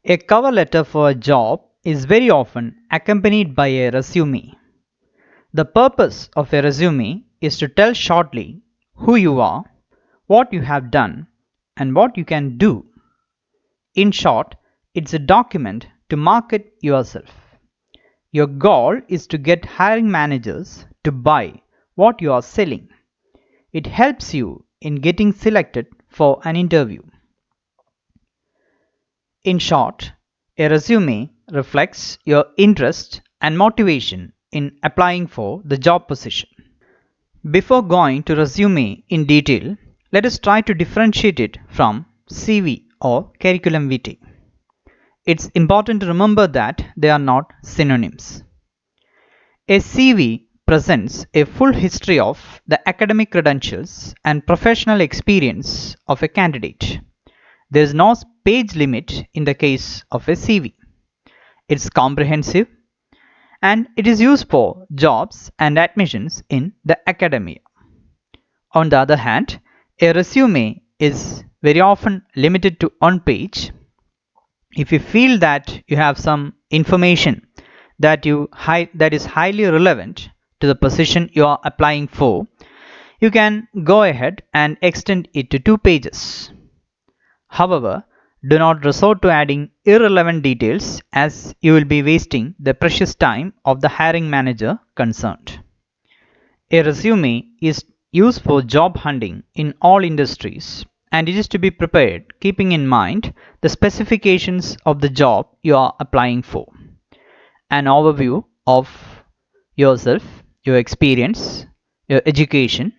A cover letter for a job is very often accompanied by a resume. The purpose of a resume is to tell shortly who you are, what you have done, and what you can do. In short, it's a document to market yourself. Your goal is to get hiring managers to buy what you are selling. It helps you in getting selected for an interview. In short, a resume reflects your interest and motivation in applying for the job position. Before going to resume in detail, let us try to differentiate it from CV or curriculum vitae. It's important to remember that they are not synonyms. A CV presents a full history of the academic credentials and professional experience of a candidate. There is no page limit in the case of a CV. It's comprehensive and it is used for jobs and admissions in the academia. On the other hand, a resume is very often limited to one page. If you feel that you have some information that is highly relevant to the position you are applying for, you can go ahead and extend it to 2 pages. However, do not resort to adding irrelevant details as you will be wasting the precious time of the hiring manager concerned. A resume is used for job hunting in all industries and it is to be prepared keeping in mind the specifications of the job you are applying for. An overview of yourself, your experience, your education,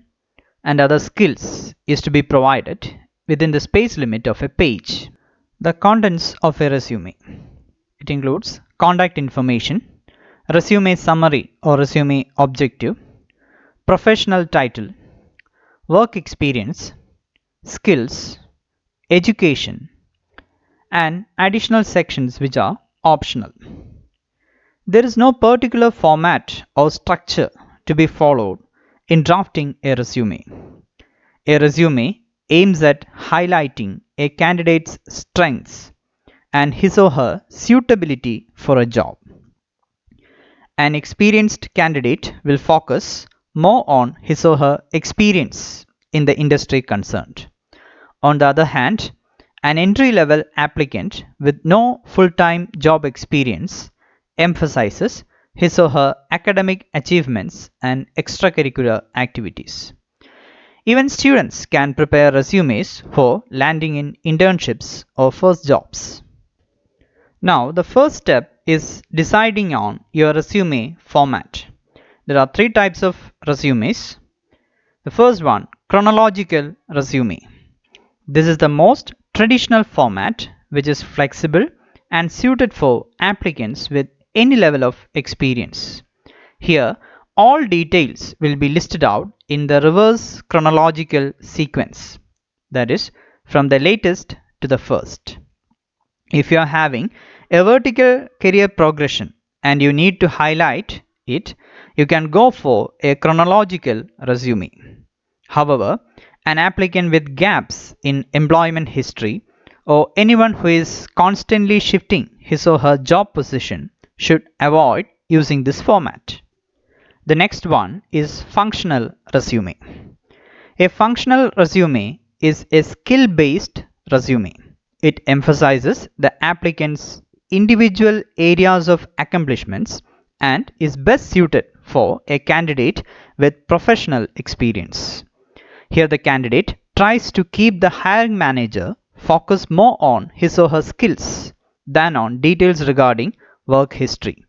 and other skills is to be provided within the space limit of a page. The contents of a resume. It includes contact information, resume summary or resume objective, professional title, work experience, skills, education, and additional sections which are optional. There is no particular format or structure to be followed in drafting a resume. A resume aims at highlighting a candidate's strengths and his or her suitability for a job. An experienced candidate will focus more on his or her experience in the industry concerned. On the other hand, an entry-level applicant with no full-time job experience emphasizes his or her academic achievements and extracurricular activities. Even students can prepare resumes for landing in internships or first jobs. Now, the first step is deciding on your resume format. There are 3 types of resumes. The first one, chronological resume. This is the most traditional format which is flexible and suited for applicants with any level of experience. Here, all details will be listed out in the reverse chronological sequence, that is, from the latest to the first. If you are having a vertical career progression and you need to highlight it, you can go for a chronological resume. However, an applicant with gaps in employment history or anyone who is constantly shifting his or her job position should avoid using this format. The next one is functional resume. A functional resume is a skill-based resume. It emphasizes the applicant's individual areas of accomplishments and is best suited for a candidate with professional experience. Here the candidate tries to keep the hiring manager focused more on his or her skills than on details regarding work history.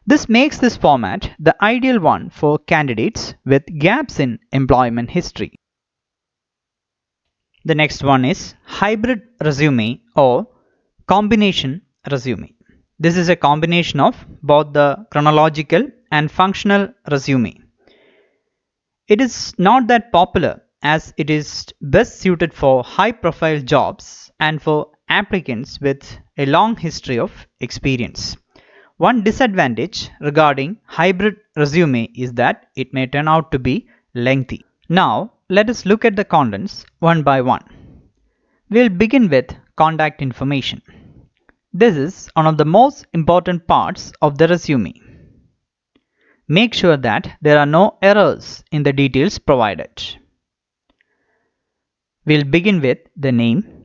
This makes this format the ideal one for candidates with gaps in employment history. The next one is hybrid resume or combination resume. This is a combination of both the chronological and functional resume. It is not that popular as it is best suited for high-profile jobs and for applicants with a long history of experience. One disadvantage regarding hybrid resume is that it may turn out to be lengthy. Now, let us look at the contents one by one. We'll begin with contact information. This is one of the most important parts of the resume. Make sure that there are no errors in the details provided. We'll begin with the name.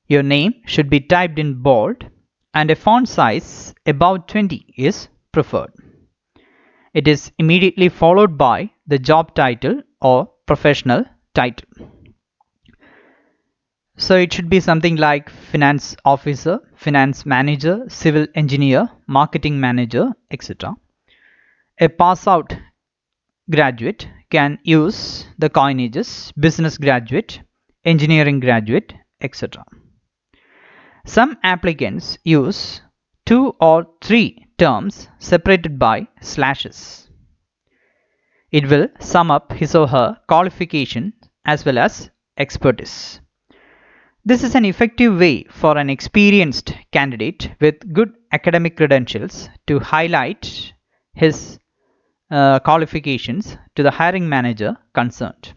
Your name should be typed in bold and a font size above 20 is preferred. It is immediately followed by the job title or professional title. So it should be something like finance officer, finance manager, civil engineer, marketing manager, etc. A pass out graduate can use the coinages business graduate, engineering graduate, etc. Some applicants use 2 or 3 terms separated by slashes. It will sum up his or her qualification as well as expertise. This is an effective way for an experienced candidate with good academic credentials to highlight his qualifications to the hiring manager concerned.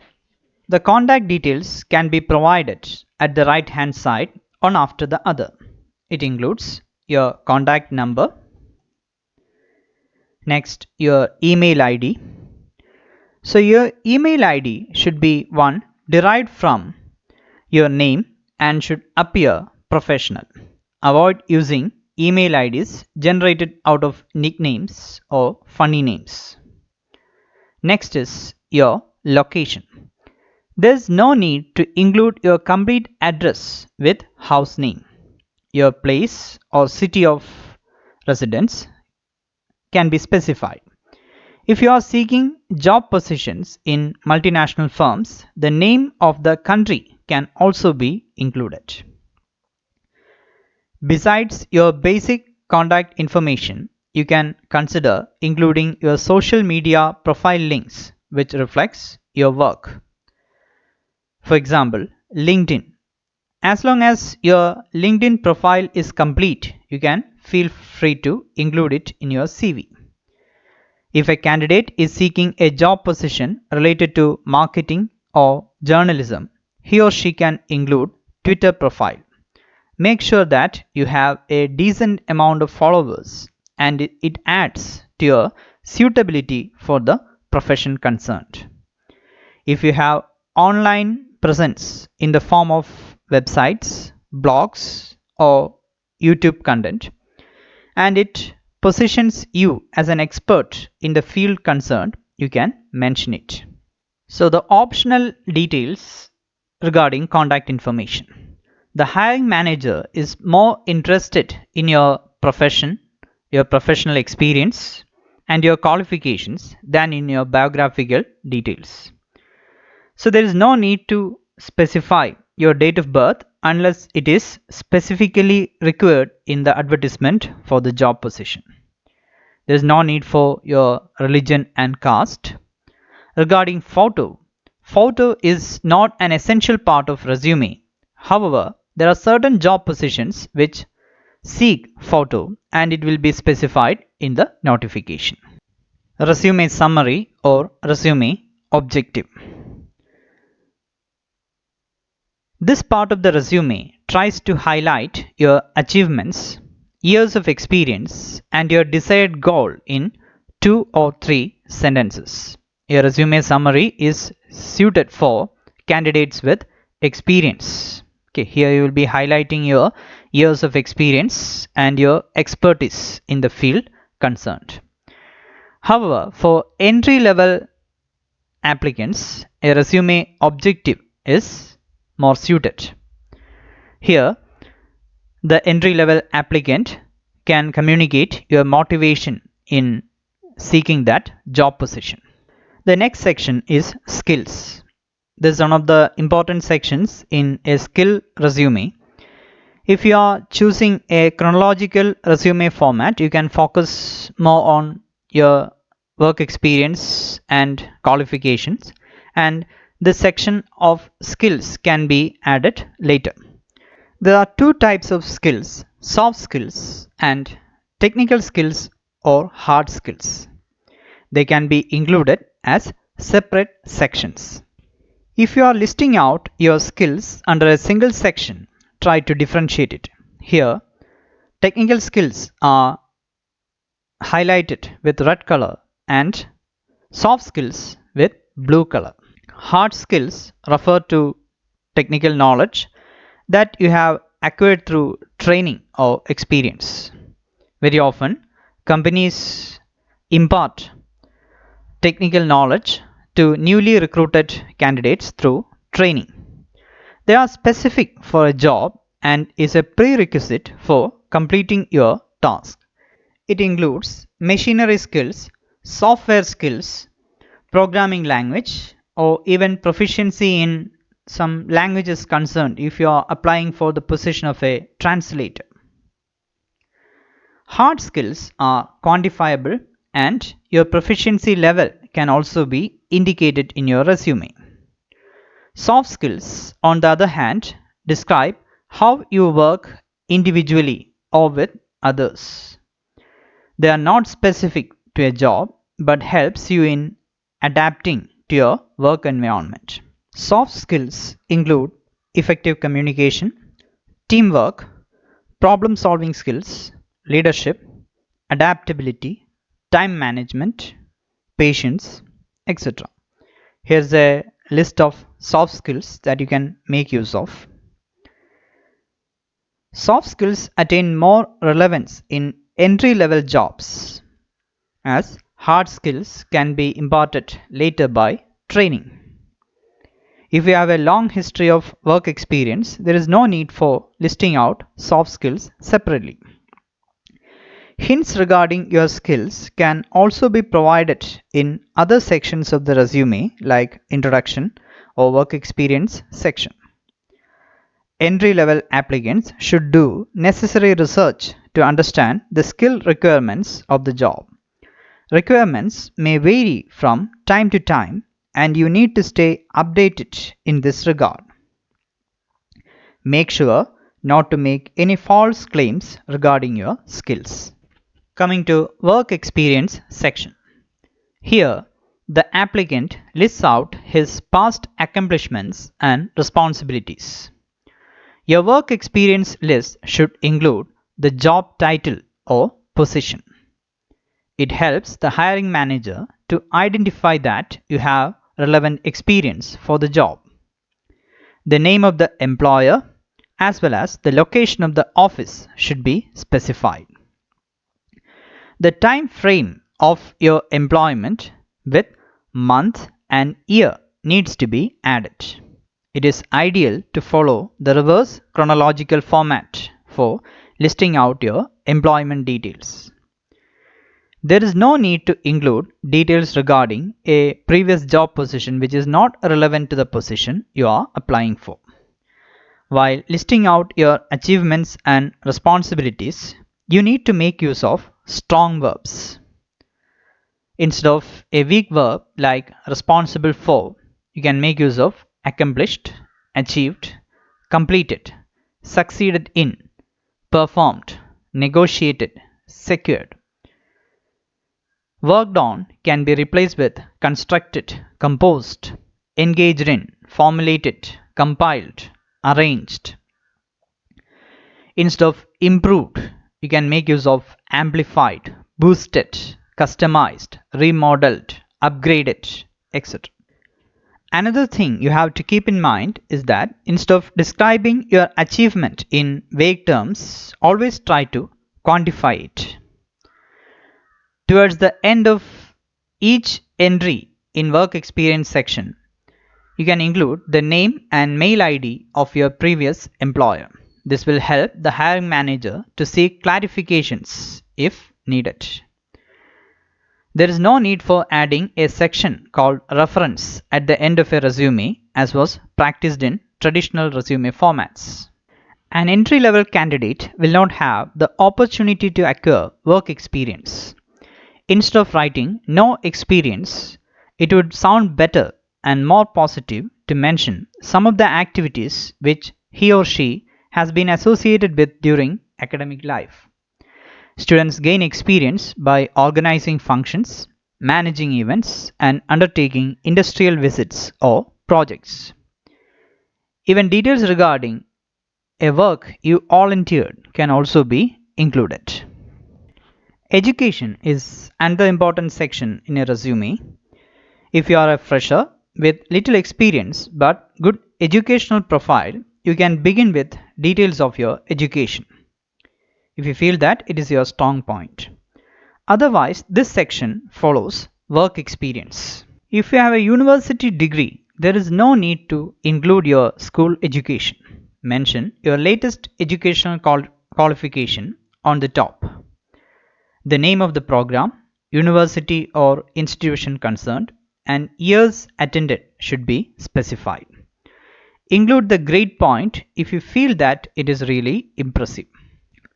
The contact details can be provided at the right hand side, one after the other. It includes your contact number, next your email ID. So your email ID should be one derived from your name and should appear professional. Avoid using email IDs generated out of nicknames or funny names. Next is your location. There's no need to include your complete address with house name. Your place or city of residence can be specified. If you are seeking job positions in multinational firms, the name of the country can also be included. Besides your basic contact information, you can consider including your social media profile links which reflects your work. For example, LinkedIn. As long as your LinkedIn profile is complete, you can feel free to include it in your CV. If a candidate is seeking a job position related to marketing or journalism, he or she can include Twitter profile. Make sure that you have a decent amount of followers and it adds to your suitability for the profession concerned. If you have online presence in the form of websites, blogs, or YouTube content, and it positions you as an expert in the field concerned, you can mention it. So the optional details regarding contact information. The hiring manager is more interested in your profession, your professional experience, and your qualifications than in your biographical details. So there is no need to specify your date of birth unless it is specifically required in the advertisement for the job position. There is no need for your religion and caste. Regarding photo is not an essential part of resume. However, there are certain job positions which seek photo and it will be specified in the notification. Resume summary or resume objective. This part of the resume tries to highlight your achievements, years of experience, and your desired goal in 2 or 3 sentences. Your resume summary is suited for candidates with experience. Okay, here you will be highlighting your years of experience and your expertise in the field concerned. However, for entry level applicants, a resume objective is more suited. Here, the entry level applicant can communicate your motivation in seeking that job position. The next section is skills. This is one of the important sections in a skill resume. If you are choosing a chronological resume format, you can focus more on your work experience and qualifications, and this section of skills can be added later. There are two types of skills, soft skills and technical skills or hard skills. They can be included as separate sections. If you are listing out your skills under a single section, try to differentiate it. Here, technical skills are highlighted with red color and soft skills with blue color. Hard skills refer to technical knowledge that you have acquired through training or experience. Very often, companies impart technical knowledge to newly recruited candidates through training. They are specific for a job and is a prerequisite for completing your task. It includes machinery skills, software skills, programming language, or even proficiency in some languages concerned if you are applying for the position of a translator. Hard skills are quantifiable and your proficiency level can also be indicated in your resume. Soft skills, on the other hand, describe how you work individually or with others. They are not specific to a job but helps you in adapting to your work environment. Soft skills include effective communication, teamwork, problem solving skills, leadership, adaptability, time management, patience, etc. Here's a list of soft skills that you can make use of. Soft skills attain more relevance in entry level jobs, as hard skills can be imparted later by training. If you have a long history of work experience, there is no need for listing out soft skills separately. Hints regarding your skills can also be provided in other sections of the resume like introduction or work experience section. Entry-level applicants should do necessary research to understand the skill requirements of the job. Requirements may vary from time to time and you need to stay updated in this regard. Make sure not to make any false claims regarding your skills. Coming to work experience section. Here, the applicant lists out his past accomplishments and responsibilities. Your work experience list should include the job title or position. It helps the hiring manager to identify that you have relevant experience for the job. The name of the employer as well as the location of the office should be specified. The time frame of your employment with month and year needs to be added. It is ideal to follow the reverse chronological format for listing out your employment details. There is no need to include details regarding a previous job position which is not relevant to the position you are applying for. While listing out your achievements and responsibilities, you need to make use of strong verbs. Instead of a weak verb like responsible for, you can make use of accomplished, achieved, completed, succeeded in, performed, negotiated, secured. Worked on can be replaced with constructed, composed, engaged in, formulated, compiled, arranged. Instead of improved, you can make use of amplified, boosted, customized, remodeled, upgraded, etc. Another thing you have to keep in mind is that instead of describing your achievement in vague terms, always try to quantify it. Towards the end of each entry in work experience section, you can include the name and mail ID of your previous employer. This will help the hiring manager to seek clarifications if needed. There is no need for adding a section called reference at the end of a resume as was practiced in traditional resume formats. An entry-level candidate will not have the opportunity to acquire work experience. Instead of writing no experience, it would sound better and more positive to mention some of the activities which he or she has been associated with during academic life. Students gain experience by organizing functions, managing events, and undertaking industrial visits or projects. Even details regarding a work you volunteered can also be included. Education is another important section in a resume. If you are a fresher with little experience but good educational profile, you can begin with details of your education if you feel that it is your strong point. Otherwise, this section follows work experience. If you have a university degree, there is no need to include your school education. Mention your latest educational qualification on the top. The name of the program, university or institution concerned, and years attended should be specified. Include the grade point if you feel that it is really impressive.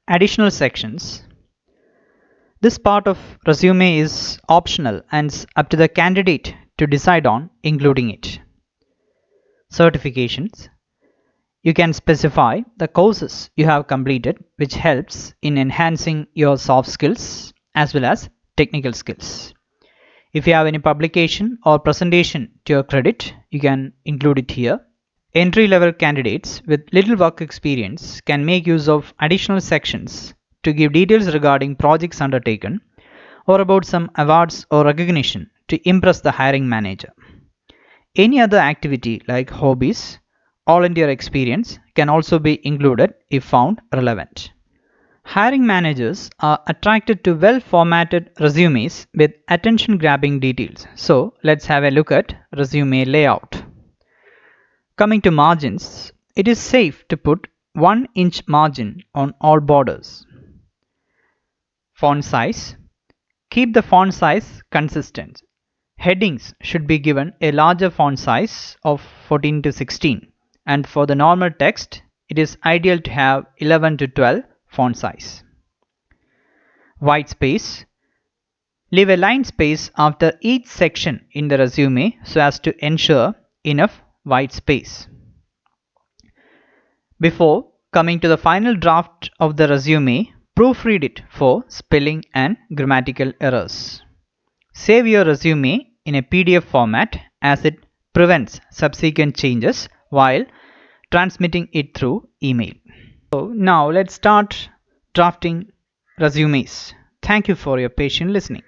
Additional sections. This part of resume is optional and it's up to the candidate to decide on including it. Certifications. You can specify the courses you have completed, which helps in enhancing your soft skills as well as technical skills. If you have any publication or presentation to your credit, you can include it here. Entry-level candidates with little work experience can make use of additional sections to give details regarding projects undertaken or about some awards or recognition to impress the hiring manager. Any other activity like hobbies, volunteer experience can also be included if found relevant. Hiring managers are attracted to well-formatted resumes with attention-grabbing details. So let's have a look at resume layout. Coming to margins, it is safe to put 1-inch margin on all borders. Font size. Keep the font size consistent. Headings should be given a larger font size of 14 to 16, and for the normal text, it is ideal to have 11 to 12 font size. White space. Leave a line space after each section in the resume so as to ensure enough white space. Before coming to the final draft of the resume, proofread it for spelling and grammatical errors. Save your resume in a PDF format as it prevents subsequent changes while transmitting it through email. So now let's start drafting resumes. Thank you for your patient listening.